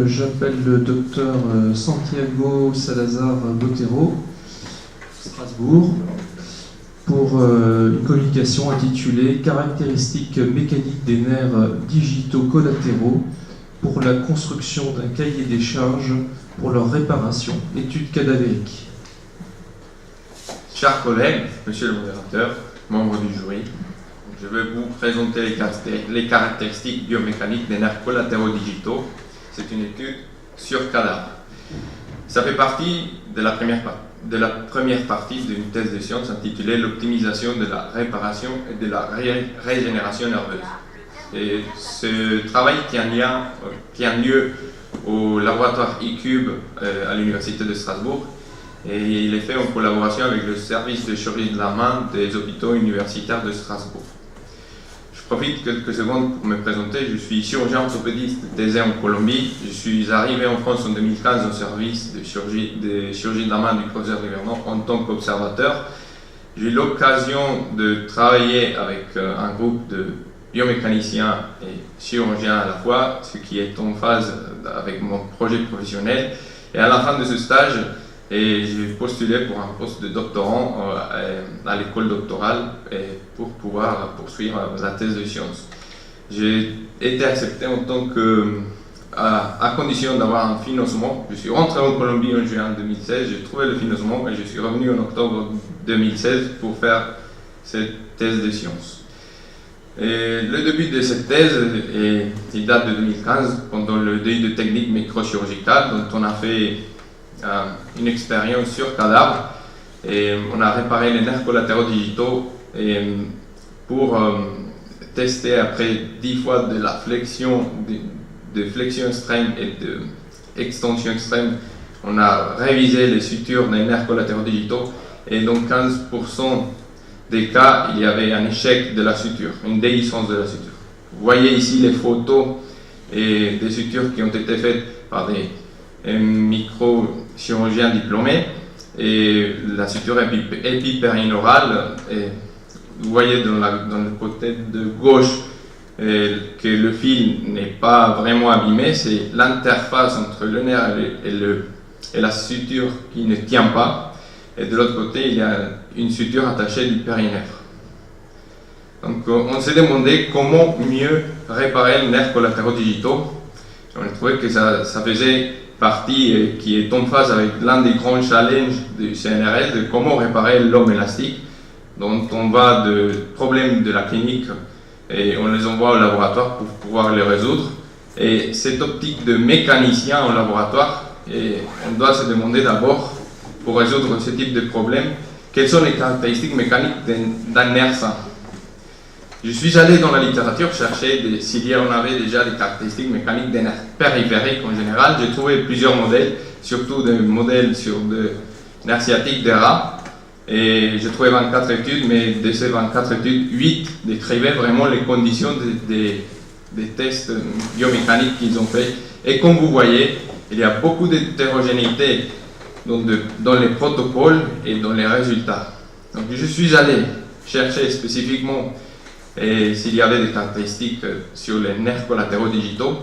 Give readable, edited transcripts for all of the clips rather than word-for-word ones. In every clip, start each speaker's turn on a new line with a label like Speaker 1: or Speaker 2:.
Speaker 1: J'appelle le docteur Santiago Salazar Botero, Strasbourg, pour une communication intitulée « Caractéristiques mécaniques des nerfs digitaux collatéraux pour la construction d'un cahier des charges pour leur réparation, étude cadavérique ».
Speaker 2: Chers collègues, monsieur le modérateur, membres du jury, je vais vous présenter les caractéristiques biomécaniques des nerfs collatéraux digitaux. C'est une étude sur cadavre. Ça fait partie de la première partie d'une thèse de science intitulée « L'optimisation de la réparation et de la régénération nerveuse ». Et ce travail tient lieu au laboratoire eCube à l'Université de Strasbourg, et il est fait en collaboration avec le service de chirurgie de la main des hôpitaux universitaires de Strasbourg. Je profite quelques secondes pour me présenter. Je suis chirurgien orthopédiste thésé en Colombie. Je suis arrivé en France en 2015 au service de chirurgie de la main du professeur Rivernon en tant qu'observateur. J'ai eu l'occasion de travailler avec un groupe de biomécaniciens et chirurgiens à la fois, ce qui est en phase avec mon projet professionnel. Et à la fin de ce stage, j'ai postulé pour un poste de doctorant à l'école doctorale pour pouvoir poursuivre la thèse de sciences. J'ai été accepté en tant à condition d'avoir un financement. Je suis rentré en Colombie en juin 2016, j'ai trouvé le financement et je suis revenu en octobre 2016 pour faire cette thèse de sciences. Et le début de cette thèse, il date de 2015, pendant le deuil de technique microchirurgicale, dont on a fait une expérience sur cadavre, et on a réparé les nerfs collatéraux digitaux pour tester après 10 fois de la flexion, de flexion extrême et d'extension extrême. On a révisé les sutures des nerfs collatéraux digitaux, et dans 15% des cas, il y avait un échec de la suture, une déhiscence de la suture. Vous voyez ici les photos et des sutures qui ont été faites par des microchirurgiens diplômés, et la suture épipérinaurale, et vous voyez dans le côté de gauche que le fil n'est pas vraiment abîmé, c'est l'interface entre le nerf et la suture qui ne tient pas, et de l'autre côté il y a une suture attachée du périnèvre. Donc on s'est demandé comment mieux réparer les nerfs collatéraux digitaux. On a trouvé que ça faisait partie qui est en phase avec l'un des grands challenges du CNRS, de comment réparer l'homme élastique, dont on va de problèmes de la clinique et on les envoie au laboratoire pour pouvoir les résoudre. Et cette optique de mécanicien au laboratoire, et on doit se demander d'abord, pour résoudre ce type de problème, quelles sont les caractéristiques mécaniques d'un nerf sain. Je suis allé dans la littérature chercher s'il y en avait déjà des caractéristiques mécaniques des nerfs périphériques en général. J'ai trouvé plusieurs modèles, surtout des modèles sur des nerfs sciatiques des rats. Et j'ai trouvé 24 études, mais de ces 24 études, 8 décrivaient vraiment les conditions des tests biomécaniques qu'ils ont fait. Et comme vous voyez, il y a beaucoup d'hétérogénéité dans les protocoles et dans les résultats. Donc je suis allé chercher spécifiquement s'il y avait des caractéristiques sur les nerfs collatéraux digitaux.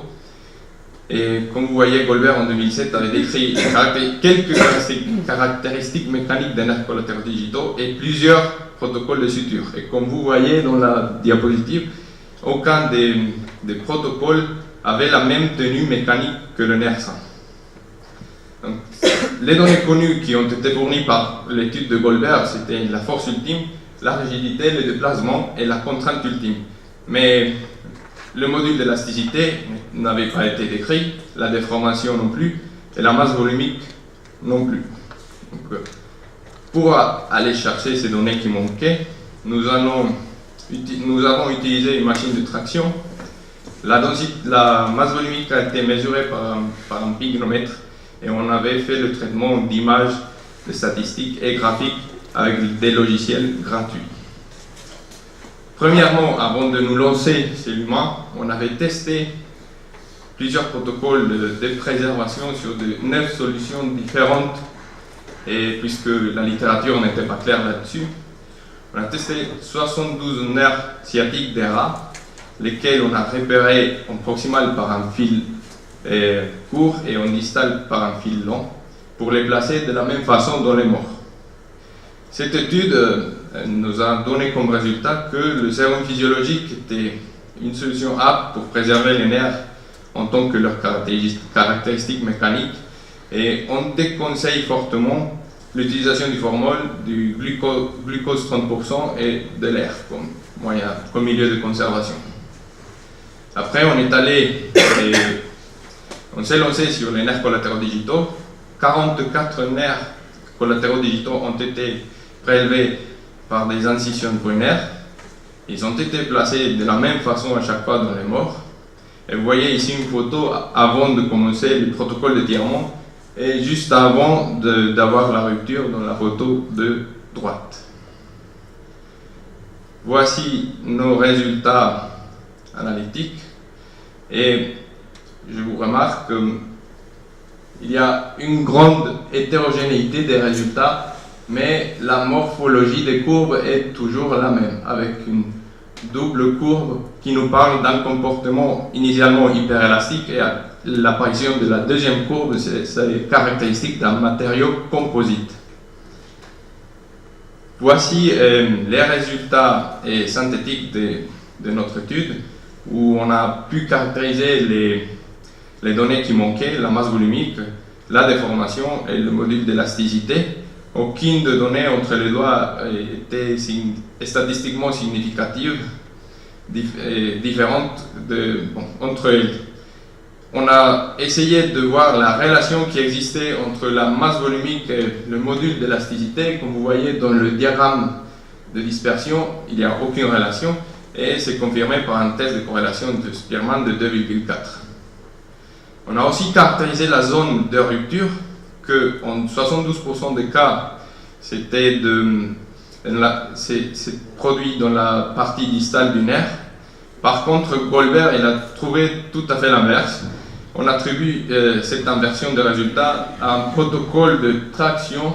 Speaker 2: Et comme vous voyez, Goldberg en 2007 avait décrit quelques caractéristiques mécaniques des nerfs collatéraux digitaux et plusieurs protocoles de suture. Et comme vous voyez dans la diapositive, aucun des protocoles avait la même tenue mécanique que le nerf sain. Donc, les données connues qui ont été fournies par l'étude de Goldberg, c'était la force ultime, la rigidité, le déplacement et la contrainte ultime. Mais le module d'élasticité n'avait pas été décrit, la déformation non plus, et la masse volumique non plus. Donc, pour aller chercher ces données qui manquaient, nous avons utilisé une machine de traction. La masse volumique a été mesurée par un pygnomètre, et on avait fait le traitement d'images, de statistiques et graphiques avec des logiciels gratuits. Premièrement, avant de nous lancer chez l'humain, on avait testé plusieurs protocoles de préservation sur 9 solutions différentes, et puisque la littérature n'était pas claire là-dessus, on a testé 72 nerfs sciatiques des rats, lesquels on a repérés en proximal par un fil court et en distal par un fil long pour les placer de la même façon dans les morts. Cette étude nous a donné comme résultat que le sérum physiologique était une solution apte pour préserver les nerfs en tant que leurs caractéristiques mécaniques, et on déconseille fortement l'utilisation du formol, du glucose 30% et de l'air comme milieu de conservation. Après, on s'est lancé sur les nerfs collatéraux digitaux. 44 nerfs collatéraux digitaux ont été prélevés par des incisions prunaires. Ils ont été placés de la même façon à chaque fois dans les morts. Et vous voyez ici une photo avant de commencer le protocole d'étirement et juste avant d'avoir la rupture dans la photo de droite. Voici nos résultats analytiques et je vous remarque qu'il y a une grande hétérogénéité des résultats, mais la morphologie des courbes est toujours la même, avec une double courbe qui nous parle d'un comportement initialement hyperélastique, et l'apparition de la deuxième courbe, c'est caractéristique d'un matériau composite. Voici les résultats synthétiques de notre étude, où on a pu caractériser les données qui manquaient, la masse volumique, la déformation et le module d'élasticité. Aucune de données entre les doigts était statistiquement significative, différente entre elles. On a essayé de voir la relation qui existait entre la masse volumique et le module d'élasticité. Comme vous voyez dans le diagramme de dispersion, il n'y a aucune relation, et c'est confirmé par un test de corrélation de Spearman de 2,4. On a aussi caractérisé la zone de rupture, que en 72% des cas, c'est produit dans la partie distale du nerf. Par contre, Goldberg, il a trouvé tout à fait l'inverse. On attribue cette inversion de résultats à un protocole de traction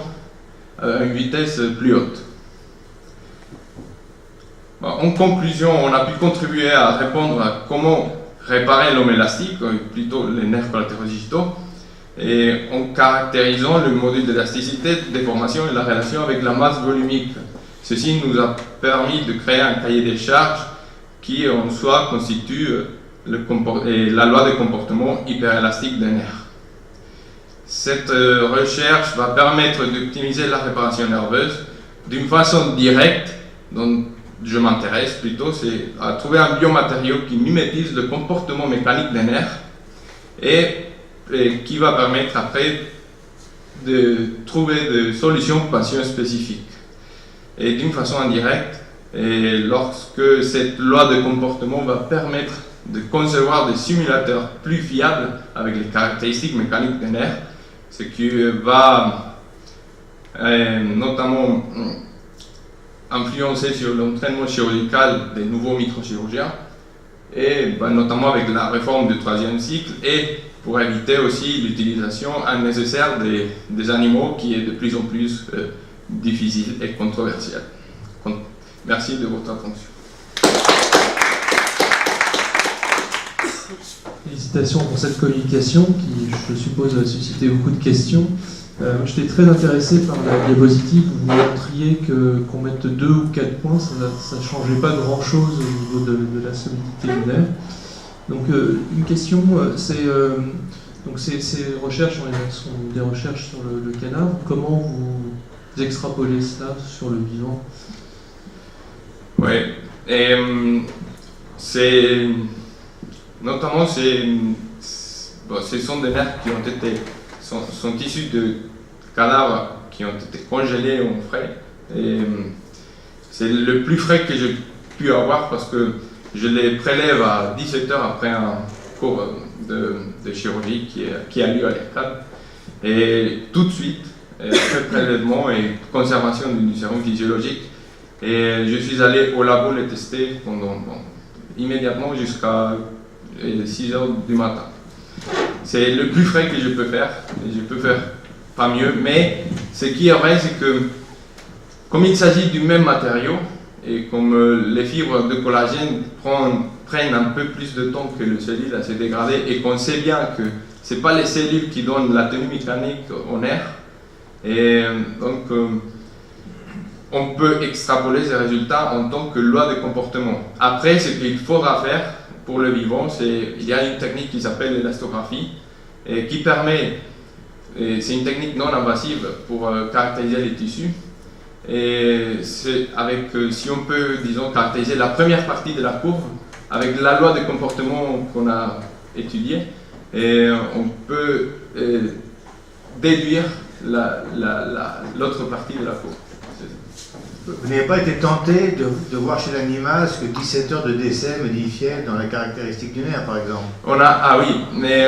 Speaker 2: à une vitesse plus haute. Bon, en conclusion, on a pu contribuer à répondre à comment réparer l'homme élastique, plutôt les nerfs collatéraux digitaux, et en caractérisant le module d'élasticité, de déformation et la relation avec la masse volumique. Ceci nous a permis de créer un cahier des charges qui en soi constitue la loi de comportement hyperélastique des nerfs. Cette recherche va permettre d'optimiser la réparation nerveuse d'une façon directe, dont je m'intéresse plutôt, c'est à trouver un biomatériau qui mimétise le comportement mécanique des nerfs et qui va permettre après de trouver des solutions pour patients spécifiques. Et d'une façon indirecte, et lorsque cette loi de comportement va permettre de concevoir des simulateurs plus fiables avec les caractéristiques mécaniques des nerfs, ce qui va notamment influencer sur l'entraînement chirurgical des nouveaux microchirurgiens, et notamment avec la réforme du 3e cycle, et pour éviter aussi l'utilisation nécessaire des animaux qui est de plus en plus difficile et controversielle. Merci de votre attention.
Speaker 1: Félicitations pour cette communication qui, je suppose, va susciter beaucoup de questions. J'étais très intéressé par la diapositive où vous montriez qu'on mette 2 ou 4 points, ça ne changeait pas grand-chose au niveau de la solidité du nerf. Donc une question, donc ces recherches sont des recherches sur le cadavre. Comment vous extrapolez cela sur le vivant?
Speaker 2: Oui, et notamment ce sont des nerfs qui sont issus de cadavres qui ont été congelés en frais. Et c'est le plus frais que j'ai pu avoir parce que je les prélève à 17 heures après un cours de chirurgie qui a lieu à l'ERCAD. Et tout de suite, après prélèvement et conservation du sérum physiologique, et je suis allé au labo les tester immédiatement jusqu'à 6 heures du matin. C'est le plus frais que je peux faire, et je peux faire pas mieux, mais ce qui est vrai, c'est que comme il s'agit du même matériau, et comme les fibres de collagène prennent prennent un peu plus de temps que les cellules à se dégrader et qu'on sait bien que ce n'est pas les cellules qui donnent la tenue mécanique au nerf. Et donc, on peut extrapoler ces résultats en tant que loi de comportement. Après, ce qu'il faudra faire pour le vivant, il y a une technique qui s'appelle l'élastographie et qui permet, c'est une technique non invasive pour caractériser les tissus. Et c'est avec, si on peut, disons, caractériser la première partie de la courbe avec la loi de comportement qu'on a étudiée, et on peut déduire l'autre partie de la courbe.
Speaker 3: Vous n'avez pas été tenté de voir chez l'animal ce que 17 heures de décès modifiait dans la caractéristique du nerf, par exemple?
Speaker 2: Ah oui, mais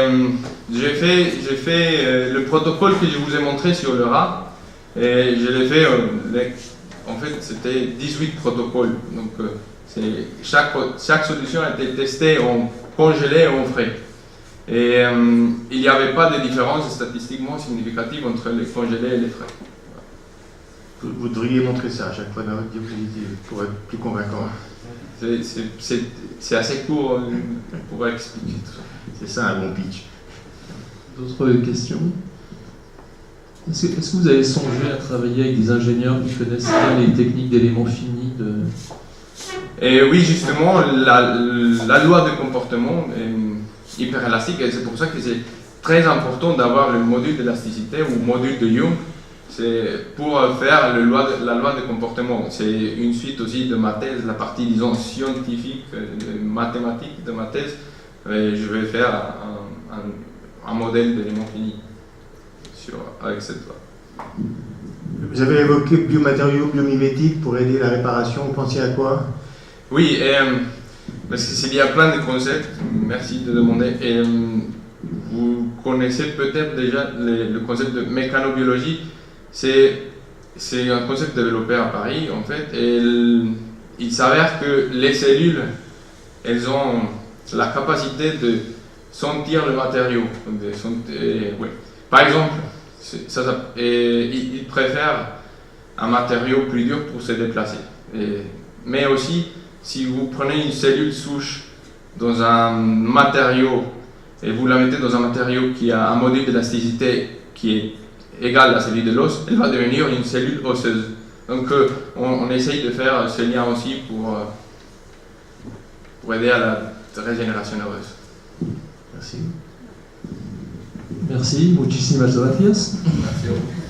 Speaker 2: j'ai fait le protocole que je vous ai montré sur le rat, et je l'ai fait, en fait c'était 18 protocoles, donc chaque solution a été testée en congelé et en frais. Et il n'y avait pas de différence statistiquement significative entre les congelés et les frais.
Speaker 3: Vous devriez montrer ça à chaque fois dans votre diapositive pour être plus convaincant.
Speaker 2: C'est assez court pour expliquer tout ça.
Speaker 3: C'est ça un bon pitch.
Speaker 1: D'autres questions? Est-ce que vous avez songé à travailler avec des ingénieurs qui connaissent bien les techniques d'éléments finis
Speaker 2: Et oui, justement, la loi de comportement est hyper élastique et c'est pour ça que c'est très important d'avoir le module d'élasticité ou module de Young. C'est pour faire la loi de comportement. C'est une suite aussi de ma thèse, la partie, disons, scientifique, mathématique de ma thèse. Et je vais faire un modèle d'éléments finis avec cette loi.
Speaker 3: Vous avez évoqué biomatériaux, biomimétiques pour aider la réparation. Vous pensiez à quoi?
Speaker 2: Oui, parce qu'il y a plein de concepts. Merci de demander. Et, vous connaissez peut-être déjà le concept de mécanobiologie. C'est un concept développé à Paris, en fait, et il s'avère que les cellules, elles ont la capacité de sentir le matériau. Ouais. Par exemple, ils préfèrent un matériau plus dur pour se déplacer. Mais aussi, si vous prenez une cellule souche dans un matériau et vous la mettez dans un matériau qui a un module d'élasticité qui est égal à celui de l'os, elle va devenir une cellule osseuse. Donc on essaye de faire ce lien aussi pour aider à la régénération nerveuse.
Speaker 3: Merci.
Speaker 1: Merci, muchísimas gracias.
Speaker 2: Merci à vous.